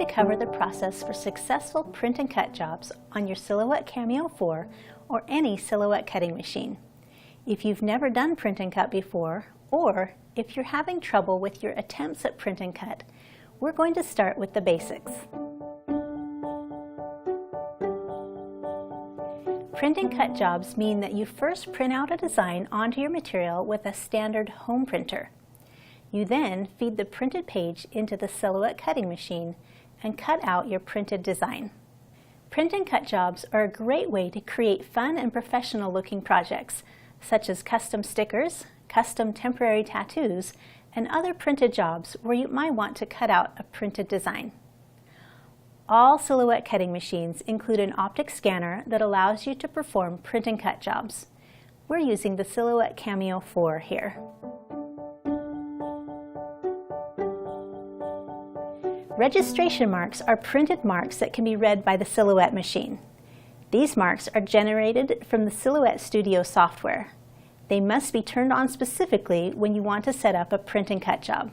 cover the process for successful print and cut jobs on your Silhouette Cameo 4 or any Silhouette cutting machine. If you've never done print and cut before, or if you're having trouble with your attempts at print and cut, we're going to start with the basics. Print and cut jobs mean that you first print out a design onto your material with a standard home printer. You then feed the printed page into the Silhouette cutting machine and cut out your printed design. Print and cut jobs are a great way to create fun and professional looking projects, such as custom stickers, custom temporary tattoos, and other printed jobs where you might want to cut out a printed design. All Silhouette cutting machines include an optic scanner that allows you to perform print and cut jobs. We're using the Silhouette Cameo 4 here. Registration marks are printed marks that can be read by the Silhouette machine. These marks are generated from the Silhouette Studio software. They must be turned on specifically when you want to set up a print and cut job.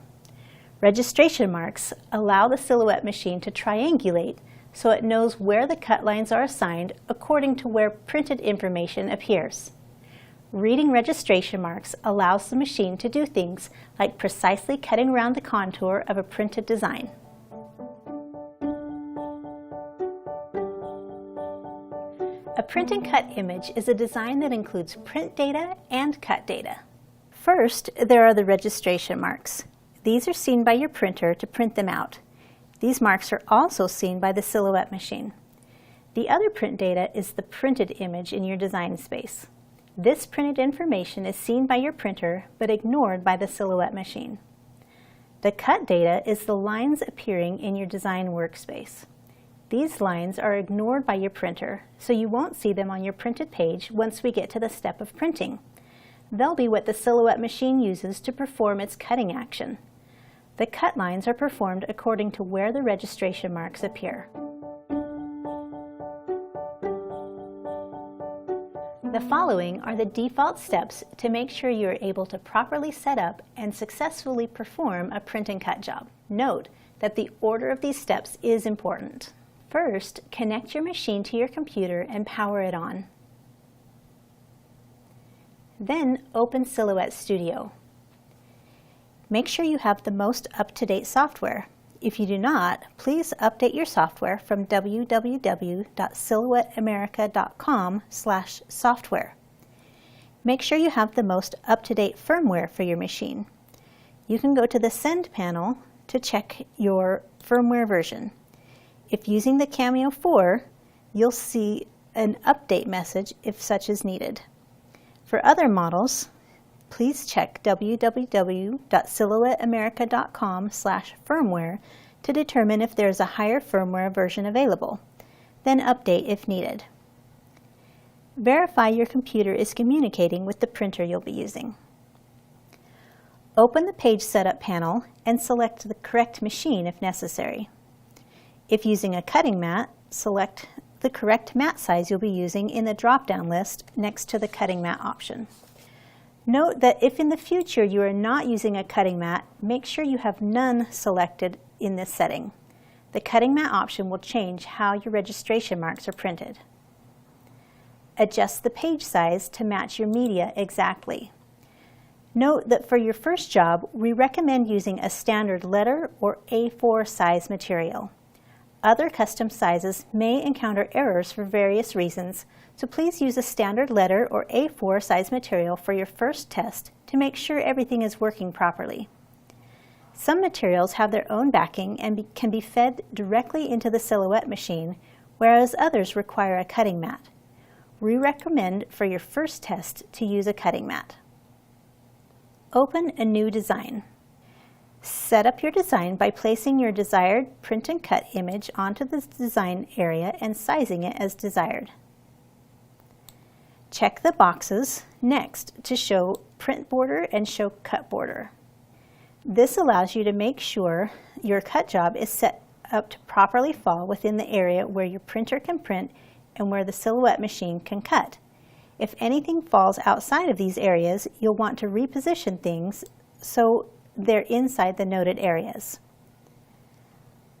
Registration marks allow the Silhouette machine to triangulate so it knows where the cut lines are assigned according to where printed information appears. Reading registration marks allows the machine to do things like precisely cutting around the contour of a printed design. A print and cut image is a design that includes print data and cut data. First, there are the registration marks. These are seen by your printer to print them out. These marks are also seen by the Silhouette machine. The other print data is the printed image in your design space. This printed information is seen by your printer but ignored by the Silhouette machine. The cut data is the lines appearing in your design workspace. These lines are ignored by your printer, so you won't see them on your printed page once we get to the step of printing. They'll be what the Silhouette machine uses to perform its cutting action. The cut lines are performed according to where the registration marks appear. The following are the default steps to make sure you are able to properly set up and successfully perform a print and cut job. Note that the order of these steps is important. First, connect your machine to your computer and power it on. Then open Silhouette Studio. Make sure you have the most up-to-date software. If you do not, please update your software from www.silhouetteamerica.com/software. Make sure you have the most up-to-date firmware for your machine. You can go to the Send panel to check your firmware version. If using the Cameo 4, you'll see an update message if such is needed. For other models, please check www.silhouetteamerica.com/firmware to determine if there is a higher firmware version available. Then update if needed. Verify your computer is communicating with the printer you'll be using. Open the Page Setup panel and select the correct machine if necessary. If using a cutting mat, select the correct mat size you'll be using in the drop-down list next to the cutting mat option. Note that if in the future you are not using a cutting mat, make sure you have none selected in this setting. The cutting mat option will change how your registration marks are printed. Adjust the page size to match your media exactly. Note that for your first job, we recommend using a standard letter or A4 size material. Other custom sizes may encounter errors for various reasons, so please use a standard letter or A4 size material for your first test to make sure everything is working properly. Some materials have their own backing and can be fed directly into the Silhouette machine, whereas others require a cutting mat. We recommend for your first test to use a cutting mat. Open a new design. Set up your design by placing your desired print and cut image onto the design area and sizing it as desired. Check the boxes next to show print border and show cut border. This allows you to make sure your cut job is set up to properly fall within the area where your printer can print and where the Silhouette machine can cut. If anything falls outside of these areas, you'll want to reposition things so they're inside the noted areas.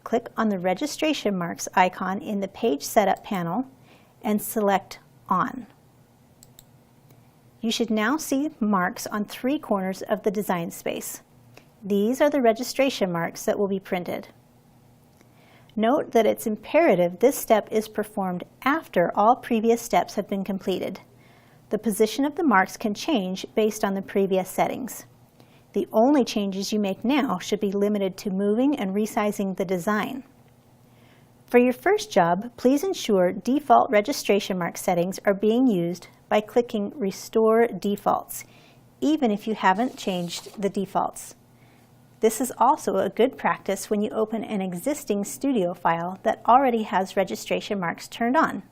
click on the registration marks icon in the Page Setup panel and select On. You should now see marks on 3 corners of the design space. These are the registration marks that will be printed. Note that it's imperative this step is performed after all previous steps have been completed. The position of the marks can change based on the previous settings. The only changes you make now should be limited to moving and resizing the design. For your first job, please ensure default registration mark settings are being used by clicking Restore Defaults, even if you haven't changed the defaults. This is also a good practice when you open an existing studio file that already has registration marks turned on.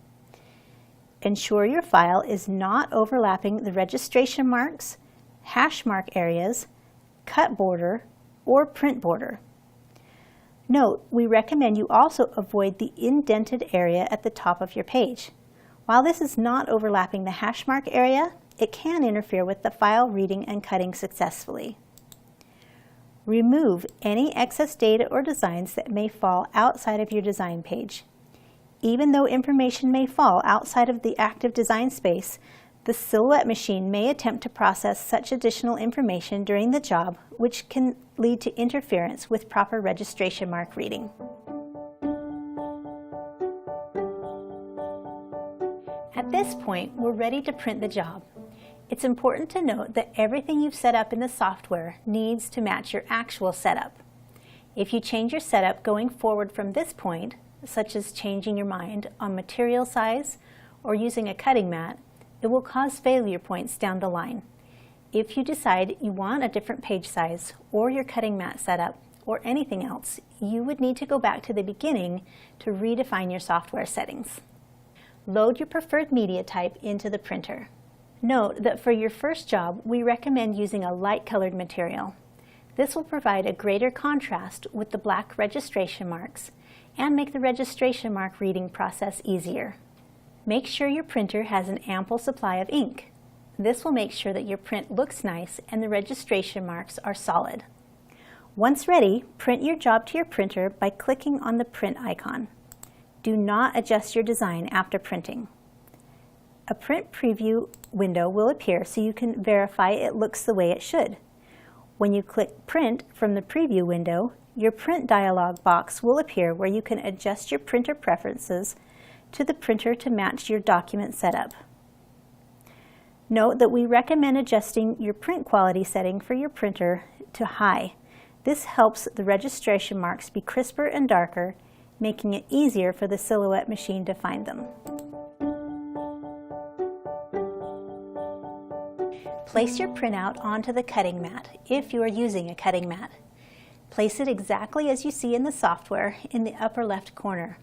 Ensure your file is not overlapping the registration marks, hash mark areas, cut border, or print border. Note, we recommend you also avoid the indented area at the top of your page. While this is not overlapping the hash mark area, it can interfere with the file reading and cutting successfully. Remove any excess data or designs that may fall outside of your design page. Even though information may fall outside of the active design space, the Silhouette machine may attempt to process such additional information during the job, which can lead to interference with proper registration mark reading. At this point, we're ready to print the job. It's important to note that everything you've set up in the software needs to match your actual setup. If you change your setup going forward from this point, such as changing your mind on material size or using a cutting mat, it will cause failure points down the line. If you decide you want a different page size or your cutting mat setup or anything else, you would need to go back to the beginning to redefine your software settings. Load your preferred media type into the printer. Note that for your first job, we recommend using a light-colored material. This will provide a greater contrast with the black registration marks and make the registration mark reading process easier. Make sure your printer has an ample supply of ink. This will make sure that your print looks nice and the registration marks are solid. Once ready, print your job to your printer by clicking on the print icon. Do not adjust your design after printing. A print preview window will appear so you can verify it looks the way it should. When you click Print from the preview window, your print dialog box will appear where you can adjust your printer preferences to the printer to match your document setup. Note that we recommend adjusting your print quality setting for your printer to high. This helps the registration marks be crisper and darker, making it easier for the Silhouette machine to find them. Place your printout onto the cutting mat if you are using a cutting mat. Place it exactly as you see in the software in the upper left corner.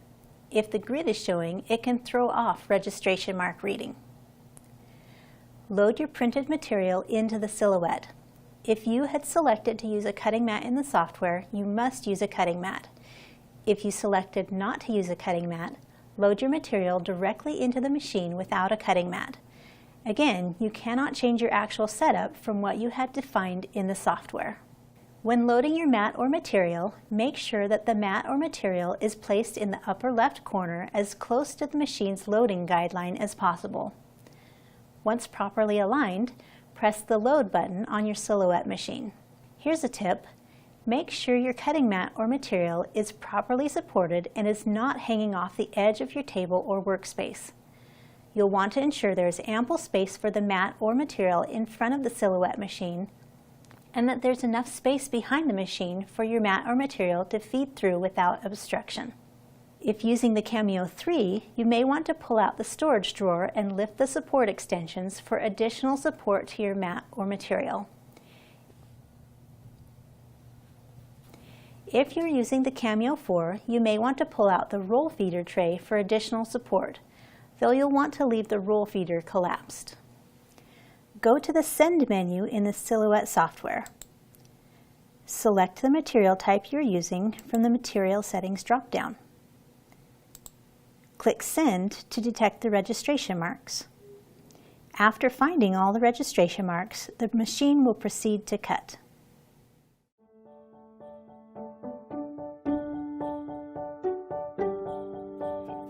If the grid is showing, it can throw off registration mark reading. Load your printed material into the Silhouette. If you had selected to use a cutting mat in the software, you must use a cutting mat. If you selected not to use a cutting mat, load your material directly into the machine without a cutting mat. Again, you cannot change your actual setup from what you had defined in the software. When loading your mat or material, make sure that the mat or material is placed in the upper left corner as close to the machine's loading guideline as possible. Once properly aligned, press the Load button on your Silhouette machine. Here's a tip. Make sure your cutting mat or material is properly supported and is not hanging off the edge of your table or workspace. You'll want to ensure there is ample space for the mat or material in front of the Silhouette machine and that there's enough space behind the machine for your mat or material to feed through without obstruction. If using the Cameo 3, you may want to pull out the storage drawer and lift the support extensions for additional support to your mat or material. If you're using the Cameo 4, you may want to pull out the roll feeder tray for additional support, though you'll want to leave the roll feeder collapsed. Go to the Send menu in the Silhouette software. Select the material type you're using from the Material Settings drop-down. Click Send to detect the registration marks. After finding all the registration marks, the machine will proceed to cut.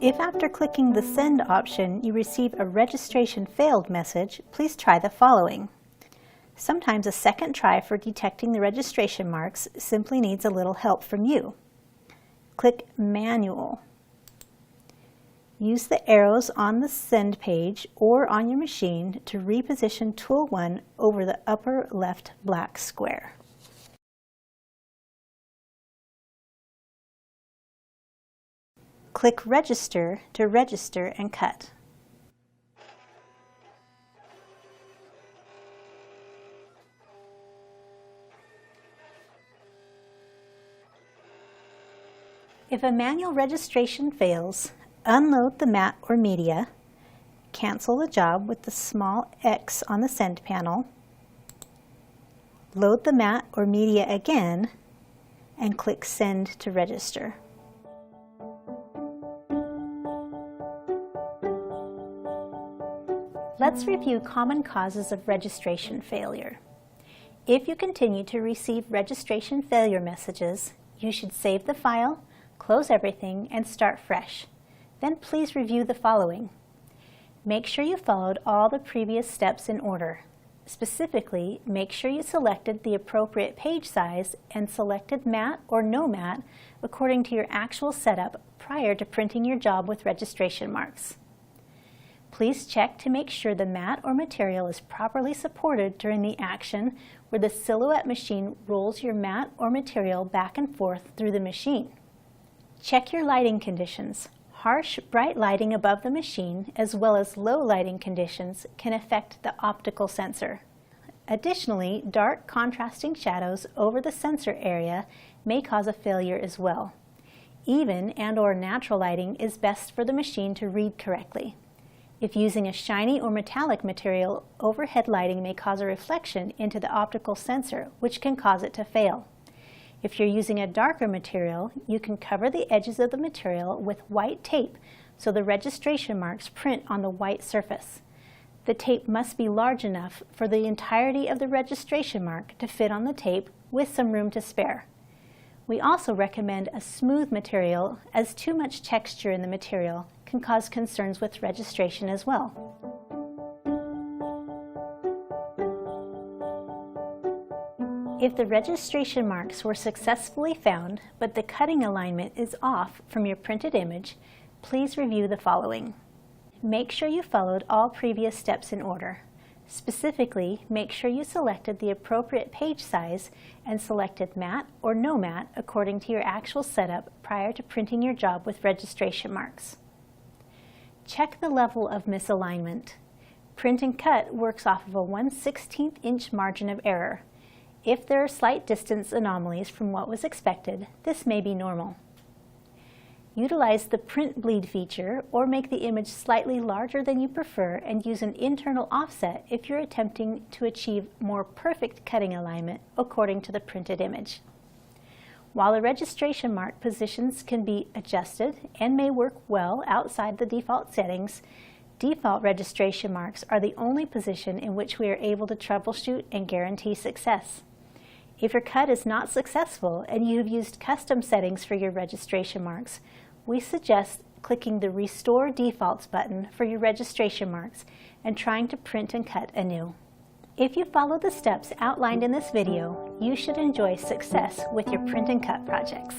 If after clicking the Send option you receive a registration failed message, please try the following. Sometimes a second try for detecting the registration marks simply needs a little help from you. Click Manual. Use the arrows on the Send page or on your machine to reposition Tool 1 over the upper left black square. Click Register to register and cut. If a manual registration fails, unload the mat or media, cancel the job with the small X on the Send panel, load the mat or media again, and click Send to register. Let's review common causes of registration failure. If you continue to receive registration failure messages, you should save the file, close everything, and start fresh. Then please review the following. Make sure you followed all the previous steps in order. Specifically, make sure you selected the appropriate page size and selected mat or no mat according to your actual setup prior to printing your job with registration marks. Please check to make sure the mat or material is properly supported during the action where the silhouette machine rolls your mat or material back and forth through the machine. Check your lighting conditions. Harsh, bright lighting above the machine as well as low lighting conditions can affect the optical sensor. Additionally, dark contrasting shadows over the sensor area may cause a failure as well. Even and/or natural lighting is best for the machine to read correctly. If using a shiny or metallic material, overhead lighting may cause a reflection into the optical sensor, which can cause it to fail. If you're using a darker material, you can cover the edges of the material with white tape so the registration marks print on the white surface. The tape must be large enough for the entirety of the registration mark to fit on the tape with some room to spare. We also recommend a smooth material, as too much texture in the material can cause concerns with registration as well. If the registration marks were successfully found, but the cutting alignment is off from your printed image, please review the following. Make sure you followed all previous steps in order. Specifically, make sure you selected the appropriate page size and selected mat or no mat according to your actual setup prior to printing your job with registration marks. Check the level of misalignment. Print&Cut works off of a 1/16 inch margin of error. If there are slight distance anomalies from what was expected, this may be normal. Utilize the print bleed feature or make the image slightly larger than you prefer and use an internal offset if you're attempting to achieve more perfect cutting alignment according to the printed image. While the registration mark positions can be adjusted and may work well outside the default settings, default registration marks are the only position in which we are able to troubleshoot and guarantee success. If your cut is not successful and you have used custom settings for your registration marks, we suggest clicking the Restore Defaults button for your registration marks and trying to print and cut anew. If you follow the steps outlined in this video, you should enjoy success with your print and cut projects.